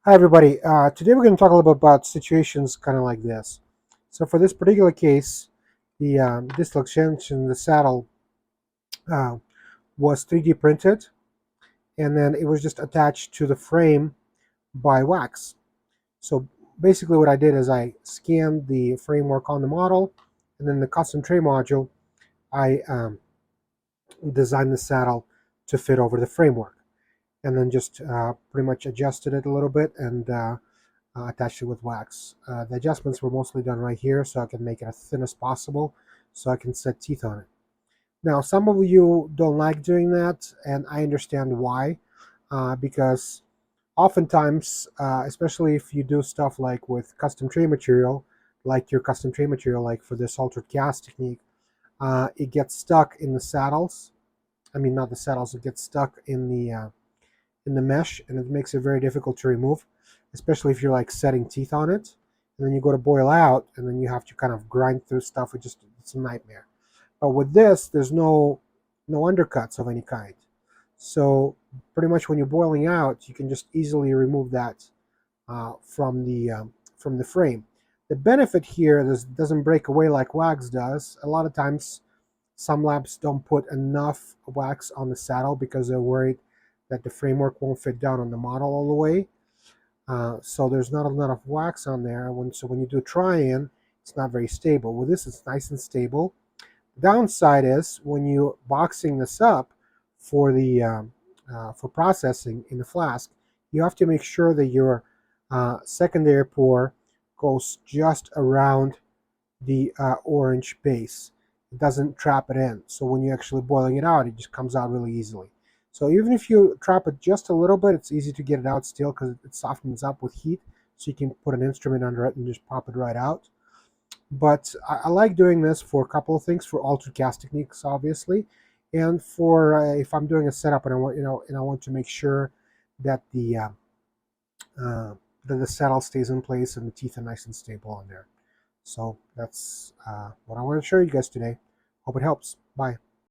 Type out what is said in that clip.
Hi everybody. Today we're going to talk a little bit about situations kind of like this. So for this particular case, the dislocation in the saddle uh, was 3D printed, and then it was just attached to the frame by wax. So basically, what I did is I scanned the framework on the model, and then the custom tray module, I designed the saddle to fit over the framework, and then just pretty much adjusted it a little bit and attached it with wax. The adjustments were mostly done right here so I can make it as thin as possible so I can set teeth on it. Now, some of you don't like doing that, and I understand why, because oftentimes, especially if you do stuff like with custom tray material, like your custom tray material, like for this altered cast technique, it gets stuck in the saddles. I mean, not the saddles, it gets stuck in the mesh, and it makes it very difficult to remove, especially if you're like setting teeth on it, and then you go to boil out, and then you have to kind of grind through stuff. It's a nightmare. But with this, there's no undercuts of any kind, so pretty much when you're boiling out, you can just easily remove that from the frame. The benefit here is it doesn't break away like wax does. A lot of times, some labs don't put enough wax on the saddle because they're worried that the framework won't fit down on the model all the way. So there's not a lot of wax on there. So when you do try-in, it's not very stable. With this, it's nice and stable. The downside is when you're boxing this up for processing in the flask, you have to make sure that your secondary pour goes just around the orange base. It doesn't trap it in. So when you're actually boiling it out, it just comes out really easily. So even if you trap it just a little bit, it's easy to get it out still because it softens up with heat. So you can put an instrument under it and just pop it right out. But I like doing this for a couple of things, for altered cast techniques, obviously, and for if I'm doing a setup and I want to make sure that the saddle stays in place and the teeth are nice and stable on there. So that's what I want to show you guys today. Hope it helps. Bye.